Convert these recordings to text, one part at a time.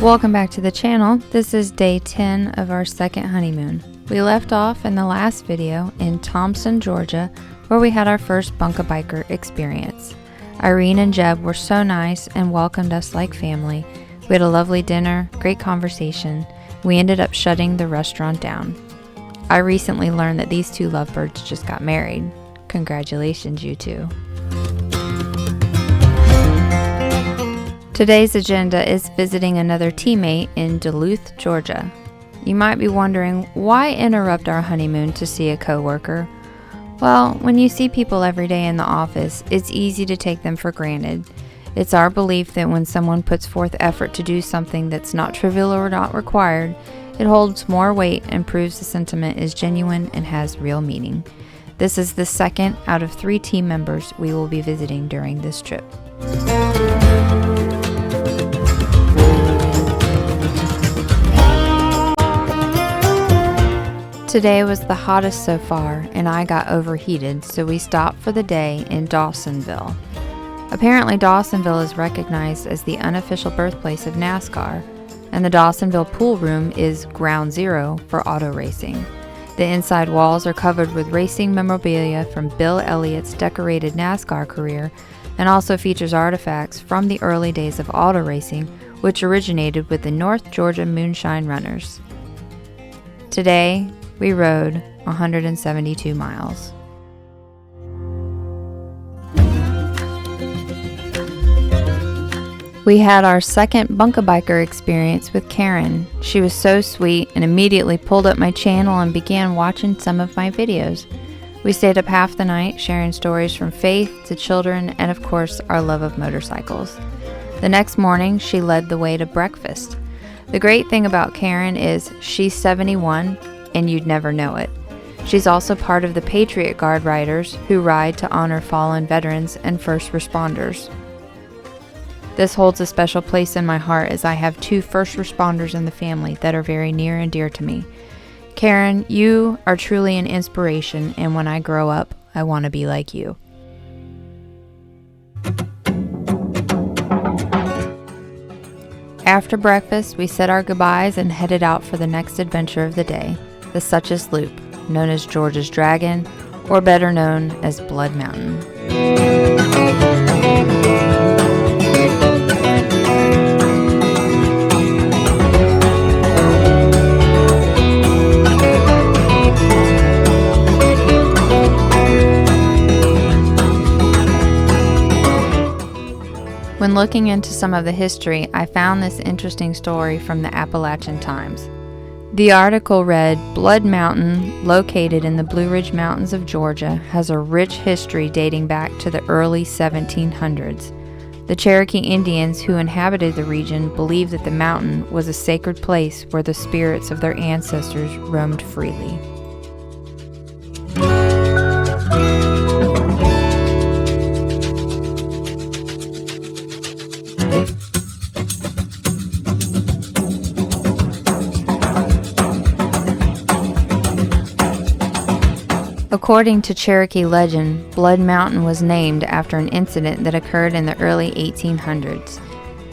Welcome back to the channel. This is day 10 of our second honeymoon. We left off in the last video in Thompson, Georgia, where we had our first bunka-biker experience. Irene and Jeb were so nice and welcomed us like family. We had a lovely dinner, great conversation. We ended up shutting the restaurant down. I recently learned that these two lovebirds just got married. Congratulations, you two. Today's agenda is visiting another teammate in Duluth, Georgia. You might be wondering, why interrupt our honeymoon to see a coworker? Well, when you see people every day in the office, it's easy to take them for granted. It's our belief that when someone puts forth effort to do something that's not trivial or not required, it holds more weight and proves the sentiment is genuine and has real meaning. This is the second out of 3 team members we will be visiting during this trip. Today was the hottest so far, and I got overheated, so we stopped for the day in Dawsonville. Apparently, Dawsonville is recognized as the unofficial birthplace of NASCAR, and the Dawsonville pool room is ground zero for auto racing. The inside walls are covered with racing memorabilia from Bill Elliott's decorated NASCAR career, and also features artifacts from the early days of auto racing, which originated with the North Georgia Moonshine Runners. Today, we rode 172 miles. We had our second bunka-biker experience with Karen. She was so sweet and immediately pulled up my channel and began watching some of my videos. We stayed up half the night sharing stories from faith to children and of course our love of motorcycles. The next morning she led the way to breakfast. The great thing about Karen is she's 71 and you'd never know it. She's also part of the Patriot Guard riders who ride to honor fallen veterans and first responders. This holds a special place in my heart as I have 2 first responders in the family that are very near and dear to me. Karen, you are truly an inspiration, and when I grow up, I want to be like you. After breakfast, we said our goodbyes and headed out for the next adventure of the day, the Suches Loop, known as George's Dragon, or better known as Blood Mountain. When looking into some of the history, I found this interesting story from the Appalachian Times. The article read, Blood Mountain, located in the Blueridge Mountains of Georgia, has a rich history dating back to the early 1700s. The Cherokee Indians who inhabited the region believed that the mountain was a sacred place where the spirits of their ancestors roamed freely. According to Cherokee legend, Blood Mountain was named after an incident that occurred in the early 1800s.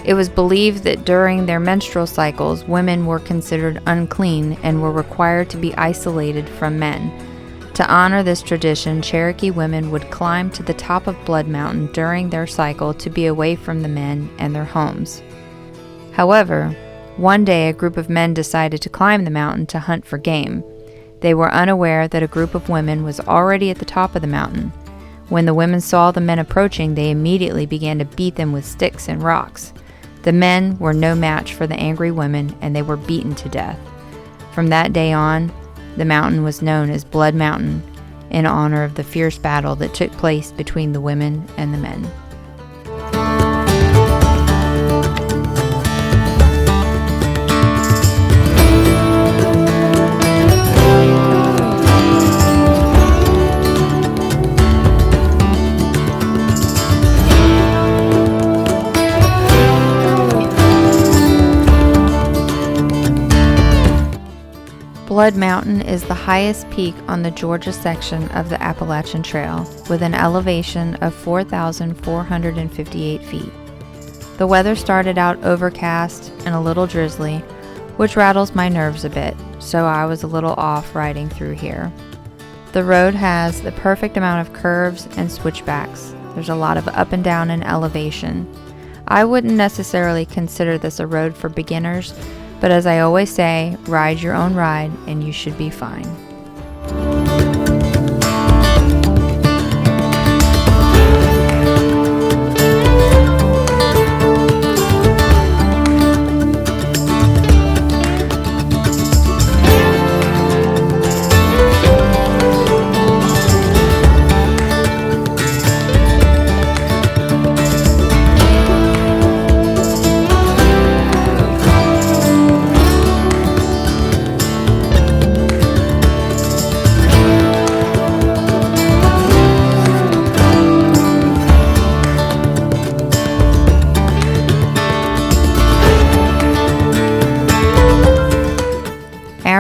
It was believed that during their menstrual cycles, women were considered unclean and were required to be isolated from men. To honor this tradition, Cherokee women would climb to the top of Blood Mountain during their cycle to be away from the men and their homes. However, one day a group of men decided to climb the mountain to hunt for game. They were unaware that a group of women was already at the top of the mountain. When the women saw the men approaching, they immediately began to beat them with sticks and rocks. The men were no match for the angry women, and they were beaten to death. From that day on, the mountain was known as Blood Mountain, in honor of the fierce battle that took place between the women and the men. Blood Mountain is the highest peak on the Georgia section of the Appalachian Trail, with an elevation of 4,458 feet. The weather started out overcast and a little drizzly, which rattles my nerves a bit, so I was a little off riding through here. The road has the perfect amount of curves and switchbacks. There's a lot of up and down and elevation. I wouldn't necessarily consider this a road for beginners, but as I always say, ride your own ride and you should be fine.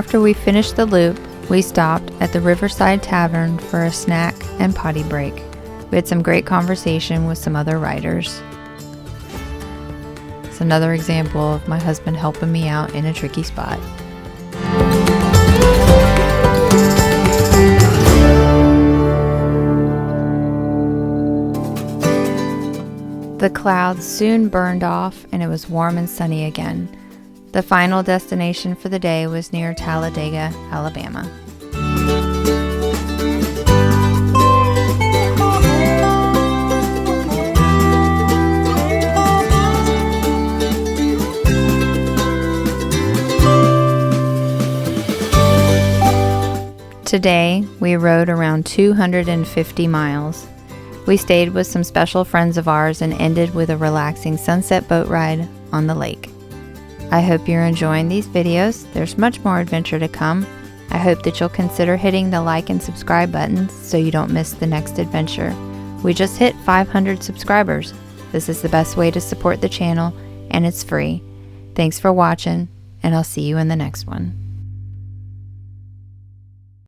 After we finished the loop, we stopped at the Riverside Tavern for a snack and potty break. We had some great conversation with some other riders. It's another example of my husband helping me out in a tricky spot. The clouds soon burned off and it was warm and sunny again. The final destination for the day was near Talladega, Alabama. Today, we rode around 250 miles. We stayed with some special friends of ours and ended with a relaxing sunset boat ride on the lake. I hope you're enjoying these videos. There's much more adventure to come. I hope that you'll consider hitting the like and subscribe buttons so you don't miss the next adventure. We just hit 500 subscribers. This is the best way to support the channel, and it's free. Thanks for watching, and I'll see you in the next one.